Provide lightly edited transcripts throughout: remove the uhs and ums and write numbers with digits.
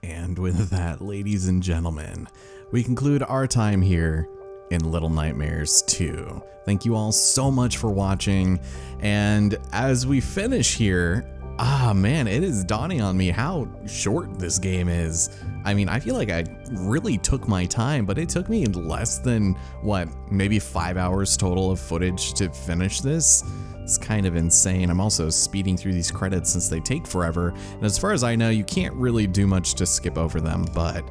And with that, ladies and gentlemen, we conclude our time here in Little Nightmares 2. Thank you all so much for watching, and as we finish here, man, it is dawning on me how short this game is. I mean, I feel like I really took my time, but it took me less than, maybe 5 hours total of footage to finish this. It's kind of insane. I'm also speeding through these credits since they take forever, and as far as I know, you can't really do much to skip over them, but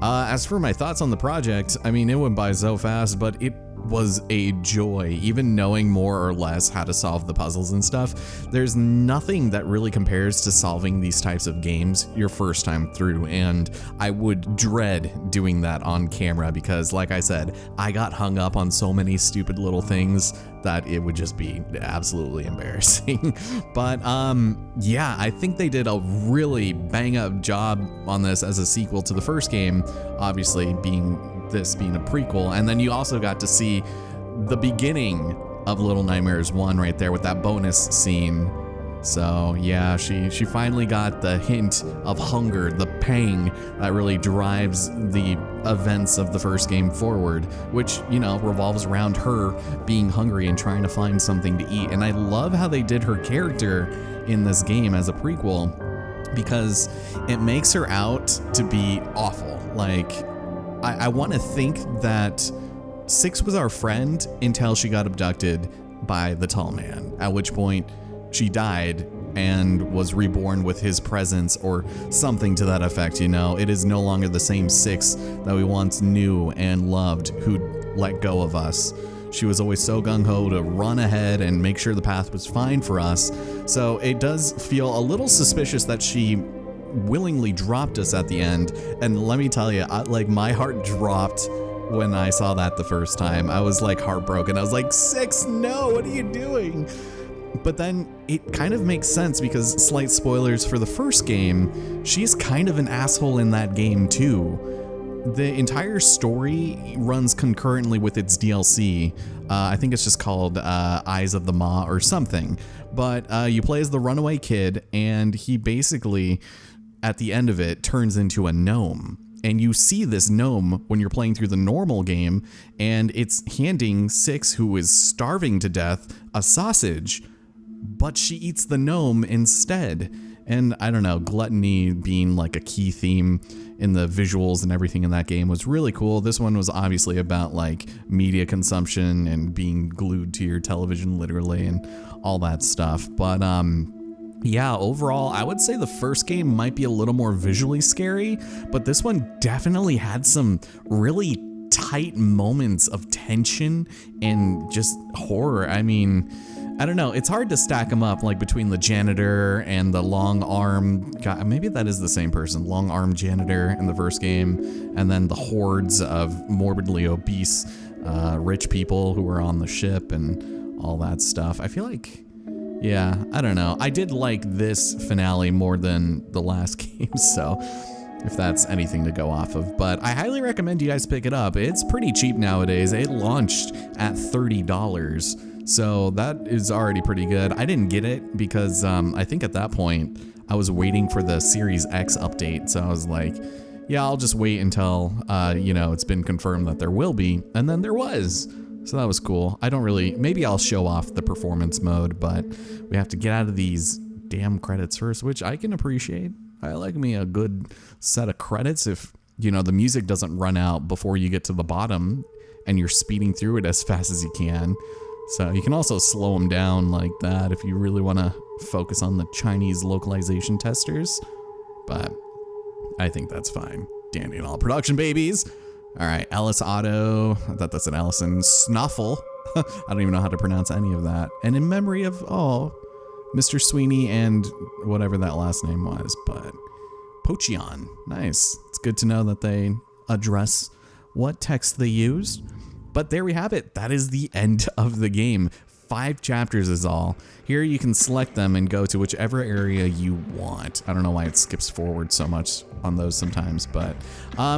as for my thoughts on the project, I mean, it went by so fast, but it was a joy. Even knowing more or less how to solve the puzzles and stuff, there's nothing that really compares to solving these types of games your first time through, and I would dread doing that on camera because, like I said, I got hung up on so many stupid little things that it would just be absolutely embarrassing. But yeah, I think they did a really bang up job on this as a sequel to the first game, obviously being a prequel, and then you also got to see the beginning of Little Nightmares 1 right there with that bonus scene. So yeah, she finally got the hint of hunger, the pang that really drives the events of the first game forward, which, you know, revolves around her being hungry and trying to find something to eat. And I love how they did her character in this game as a prequel, because it makes her out to be awful. Like, I want to think that Six was our friend until she got abducted by the tall man, at which point she died and was reborn with his presence or something to that effect, you know. It is no longer the same Six that we once knew and loved who'd let go of us. She was always so gung-ho to run ahead and make sure the path was fine for us. So it does feel a little suspicious that she willingly dropped us at the end. And let me tell you, my heart dropped when I saw that the first time. I was like heartbroken. I was like, Six, no, what are you doing? But then it kind of makes sense because, slight spoilers for the first game, she's kind of an asshole in that game too. The entire story runs concurrently with its DLC. I think it's just called Eyes of the Maw or something. But you play as the runaway kid, and he basically, at the end of it, turns into a gnome. And you see this gnome when you're playing through the normal game, and it's handing Six, who is starving to death, a sausage, but she eats the gnome instead. And I don't know, gluttony being like a key theme in the visuals and everything in that game was really cool. This one was obviously about like media consumption and being glued to your television literally and all that stuff. But yeah, overall, I would say the first game might be a little more visually scary, but this one definitely had some really tight moments of tension and just horror. I mean, I don't know, it's hard to stack them up, like between the janitor and the long arm guy. Maybe that is the same person, long arm janitor in the first game, and then the hordes of morbidly obese rich people who were on the ship and all that stuff. I feel like, yeah, I don't know. I did like this finale more than the last game, so if that's anything to go off of. But I highly recommend you guys pick it up. It's pretty cheap nowadays. It launched at $30. So that is already pretty good. I didn't get it because I think at that point I was waiting for the Series X update. So I was like, yeah, I'll just wait until, you know, it's been confirmed that there will be. And then there was. So that was cool. I don't really, maybe I'll show off the performance mode, but we have to get out of these damn credits first, which I can appreciate. I like me a good set of credits if, you know, the music doesn't run out before you get to the bottom and you're speeding through it as fast as you can. So you can also slow them down like that if you really want to focus on the Chinese localization testers. But I think that's fine. Dandy and all production babies. All right, Ellis Otto. I thought that's an Allison Snuffle. I don't even know how to pronounce any of that. And in memory of, Mr. Sweeney and whatever that last name was. But Pocheon. Nice. It's good to know that they address what text they used. But there we have it. That is the end of the game. 5 chapters is all. Here you can select them and go to whichever area you want. I don't know why it skips forward so much on those sometimes, but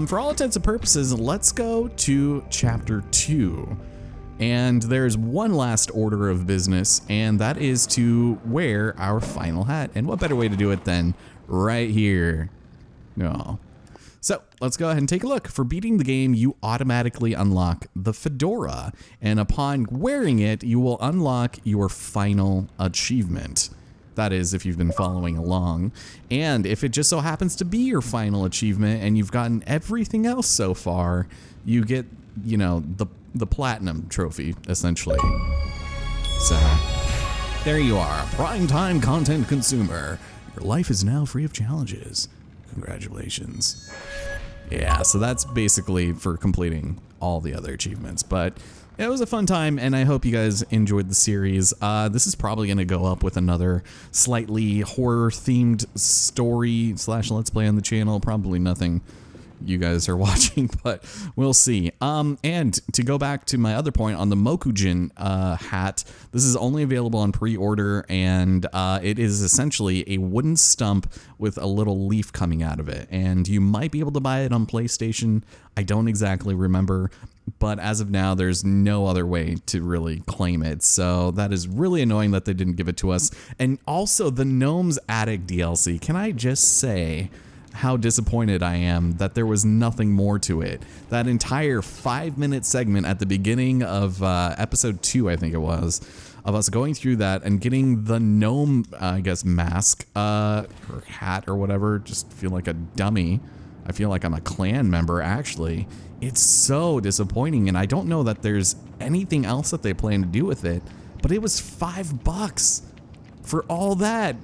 for all intents and purposes, let's go to chapter 2. And there's one last order of business, and that is to wear our final hat. And what better way to do it than right here? No. So let's go ahead and take a look. For beating the game, you automatically unlock the fedora, and upon wearing it, you will unlock your final achievement. That is, if you've been following along. And if it just so happens to be your final achievement and you've gotten everything else so far, you get, you know, the platinum trophy, essentially. So there you are, primetime content consumer. Your life is now free of challenges. Congratulations. Yeah, so that's basically for completing all the other achievements, but it was a fun time, and I hope you guys enjoyed the series. This is probably going to go up with another slightly horror-themed story / let's play on the channel. Probably nothing you guys are watching, but we'll see. And to go back to my other point on the Mokujin hat, this is only available on pre-order, and it is essentially a wooden stump with a little leaf coming out of it, and you might be able to buy it on PlayStation. I don't exactly remember, but as of now, there's no other way to really claim it, so that is really annoying that they didn't give it to us. And also, the Gnome's Attic DLC, can I just say how disappointed I am that there was nothing more to it. That entire 5-minute segment at the beginning of episode 2, I think it was, of us going through that and getting the gnome, I guess, mask, or hat or whatever, just feel like a dummy. I feel like I'm a clan member, actually. It's so disappointing, and I don't know that there's anything else that they plan to do with it, but it was $5 for all that.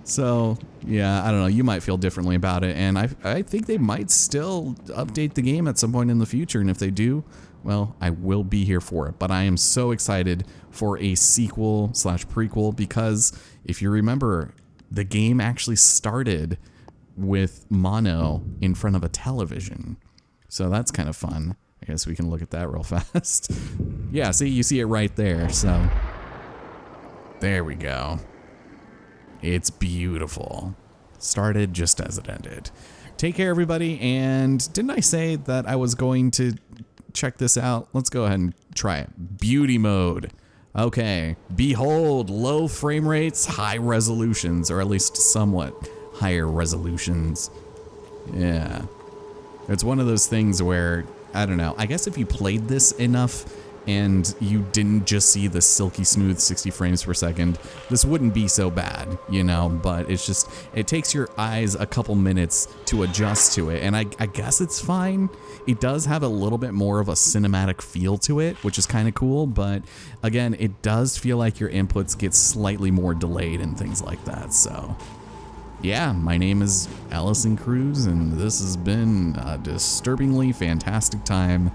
So, yeah, I don't know, you might feel differently about it, and I think they might still update the game at some point in the future, and if they do, well, I will be here for it. But I am so excited for a sequel / prequel, because if you remember, the game actually started with mono in front of a television. So that's kind of fun. I guess we can look at that real fast. Yeah, see, you see it right there, so there we go. It's beautiful. Started just as it ended. Take care, everybody, and didn't I say that I was going to check this out? Let's go ahead and try it. Beauty mode. Okay. Behold, low frame rates, high resolutions, or at least somewhat higher resolutions. Yeah. It's one of those things where, I don't know, I guess if you played this enough and you didn't just see the silky smooth 60 frames per second, this wouldn't be so bad, you know, but it's just, it takes your eyes a couple minutes to adjust to it, and I guess it's fine. It does have a little bit more of a cinematic feel to it, which is kind of cool, but again, it does feel like your inputs get slightly more delayed and things like that, so yeah, my name is Allison Cruz, and this has been a disturbingly fantastic time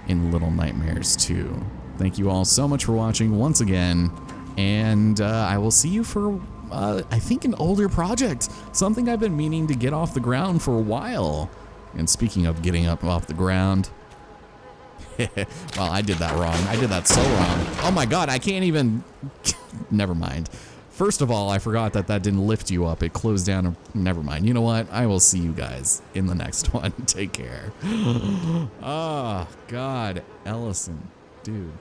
in Little Nightmares 2. Thank you all so much for watching once again, and I will see you for, I think, an older project. Something I've been meaning to get off the ground for a while. And speaking of getting up off the ground, well, I did that wrong. I did that so wrong. Oh my god, I can't even... Never mind. First of all, I forgot that that didn't lift you up. It closed down. Never mind. You know what? I will see you guys in the next one. Take care. Oh, God. Ellison. Dude.